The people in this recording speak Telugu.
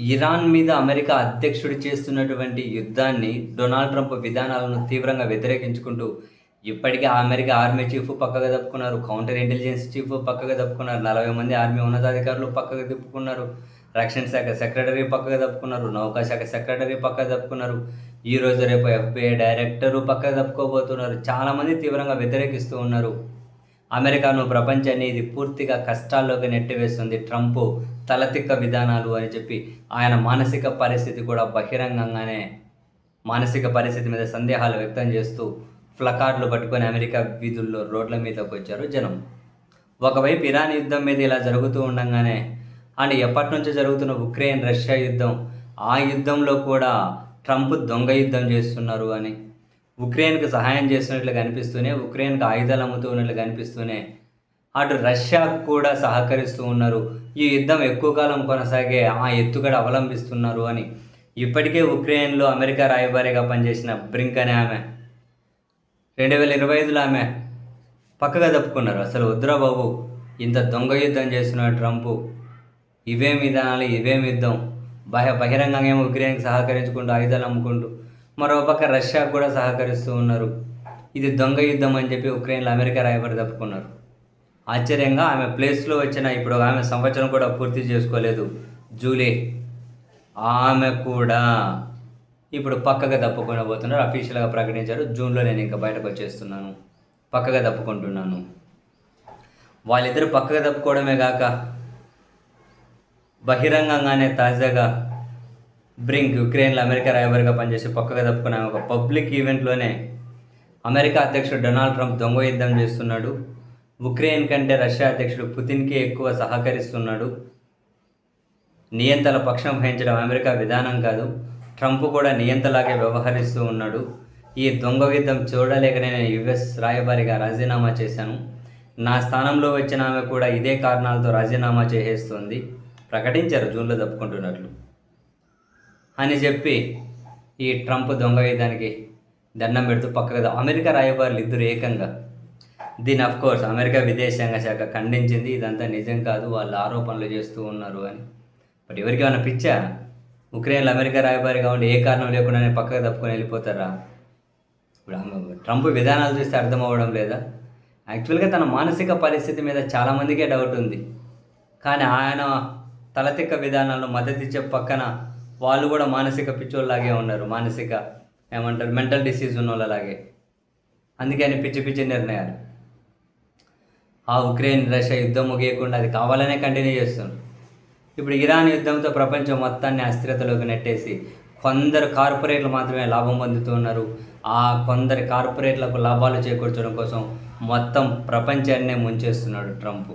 ఇరాన్ మీద అమెరికా అధ్యక్షుడు చేస్తున్నటువంటి యుద్ధాన్ని డొనాల్డ్ ట్రంప్ విధానాలను తీవ్రంగా వ్యతిరేకించుకుంటూ ఇప్పటికే అమెరికా ఆర్మీ చీఫ్ పక్కగా తప్పుకున్నారు. కౌంటర్ ఇంటెలిజెన్స్ చీఫ్ పక్కగా తప్పుకున్నారు. 40 మంది ఆర్మీ ఉన్నతాధికారులు పక్కగా తిప్పుకున్నారు. రక్షణ శాఖ సెక్రటరీ పక్కగా తప్పుకున్నారు. నౌకాశాఖ సెక్రటరీ పక్కగా తప్పుకున్నారు. ఈరోజు రేపు FBI డైరెక్టరు పక్కగా తప్పుకోబోతున్నారు. చాలామంది తీవ్రంగా వ్యతిరేకిస్తూ ఉన్నారు. అమెరికాను ప్రపంచాన్ని ఇది పూర్తిగా కష్టాల్లోకి నెట్టివేస్తుంది ట్రంప్ తలతిక్క విధానాలు అని చెప్పి ఆయన మానసిక పరిస్థితి కూడా బహిరంగంగానే మానసిక పరిస్థితి మీద సందేహాలు వ్యక్తం చేస్తూ ప్లకార్డులు పట్టుకొని అమెరికా వీధుల్లో రోడ్ల మీదకి వచ్చారు జనం. ఒకవైపు ఇరాన్ యుద్ధం మీద ఇలా జరుగుతూ ఉండగానే అండ్ ఎప్పటి నుంచో జరుగుతున్న ఉక్రెయిన్ రష్యా యుద్ధం, ఆ యుద్ధంలో కూడా ట్రంప్ దొంగ యుద్ధం చేస్తున్నారు అని ఉక్రెయిన్కి సహాయం చేస్తున్నట్లు కనిపిస్తూనే, ఉక్రెయిన్కి ఆయుధాలు అమ్ముతూ ఉన్నట్లు కనిపిస్తూనే అటు రష్యాకు కూడా సహకరిస్తూ ఉన్నారు. ఈ యుద్ధం ఎక్కువ కాలం కొనసాగే ఆ ఎత్తుగడ అవలంబిస్తున్నారు అని ఇప్పటికే ఉక్రెయిన్లో అమెరికా రాయబారిగా పనిచేసిన బ్రింక్ అనే ఆమె 2025లో ఆమె పక్కగా తప్పుకున్నారు. అసలు వద్దురా బాబు, ఇంత దొంగ యుద్ధం చేస్తున్నాడు ట్రంప్, ఇవేం విధానాలు, ఇవేం యుద్ధం, బహిరంగంగా ఏమో ఉక్రెయిన్కి సహకరించుకుంటూ ఆయుధాలు అమ్ముకుంటూ మరోపక్క రష్యాకు కూడా సహకరిస్తూ ఉన్నారు. ఇది దొంగ యుద్ధం అని చెప్పి ఉక్రెయిన్లో అమెరికా రాయబారి తప్పుకున్నారు. ఆశ్చర్యంగా ఆమె ప్లేస్లో వచ్చిన ఇప్పుడు ఆమె సంవత్సరం కూడా పూర్తి చేసుకోలేదు, జూలై, ఆమె కూడా ఇప్పుడు పక్కగా తప్పుకొని పోతున్నారు. అఫీషియల్గా ప్రకటించారు, జూన్లో నేను ఇంకా బయటకు వచ్చేస్తున్నాను, పక్కగా తప్పుకుంటున్నాను. వాళ్ళిద్దరూ పక్కగా తప్పుకోవడమే కాక బహిరంగంగానే తాజాగా బ్రింక్ ఉక్రెయిన్లో అమెరికా రాయబారిగా పనిచేసి పక్కగా తప్పుకున్న ఒక పబ్లిక్ ఈవెంట్లోనే అమెరికా అధ్యక్షుడు డొనాల్డ్ ట్రంప్ దొంగ యుద్ధం చేస్తున్నాడు, ఉక్రెయిన్ కంటే రష్యా అధ్యక్షుడు పుతిన్కి ఎక్కువ సహకరిస్తున్నాడు, నియంతల పక్షం వహించడం అమెరికా విధానం కాదు, ట్రంప్ కూడా నియంతలాగే వ్యవహరిస్తూ ఉన్నాడు, ఈ దొంగ యుద్ధం చూడలేక నేను US రాయబారిగా రాజీనామా చేశాను, నా స్థానంలో వచ్చిన ఆమె కూడా ఇదే కారణాలతో రాజీనామా చేసేస్తుంది, ప్రకటించారు జూన్లో తప్పుకుంటున్నట్లు అని చెప్పి ఈ ట్రంప్ దొంగ యుద్ధానికి దండం పెడుతూ పక్కగా అమెరికా రాయబారులు ఇద్దరు ఏకంగా దీని కోర్స్ అమెరికా విదేశాంగ శాఖ ఖండించింది, ఇదంతా నిజం కాదు, వాళ్ళు ఆరోపణలు చేస్తూ ఉన్నారు అని. బట్ ఎవరికి ఏమైనా పిచ్చా? ఉక్రెయిన్లో అమెరికా రాయబారిగా ఉండి ఏ కారణం లేకుండానే పక్కగా తప్పుకొని వెళ్ళిపోతారా? ఇప్పుడు ట్రంప్ విధానాలు చూస్తే అర్థం అవ్వడం లేదా? యాక్చువల్గా తన మానసిక పరిస్థితి మీద చాలామందికే డౌట్ ఉంది, కానీ ఆయన తలతిక్క విధానాలను మద్దతు ఇచ్చే పక్కన వాళ్ళు కూడా మానసిక పిచ్చోళ్ళలాగే ఉన్నారు, మానసిక ఏమంటారు మెంటల్ డిసీజ్ ఉన్న వాళ్ళలాగే. అందుకని పిచ్చి పిచ్చి నిర్ణయాలు. ఆ ఉక్రెయిన్ రష్యా యుద్ధం ముగియకుండా అది కావాలనే కంటిన్యూ చేస్తున్నారు. ఇప్పుడు ఇరాన్ యుద్ధంతో ప్రపంచం మొత్తాన్ని అస్థిరతలోకి నెట్టేసి కొందరు కార్పొరేట్లు మాత్రమే లాభం పొందుతూ ఉన్నారు. ఆ కొందరి కార్పొరేట్లకు లాభాలు చేకూర్చడం కోసం మొత్తం ప్రపంచాన్నే ముంచేస్తున్నాడు ట్రంప్.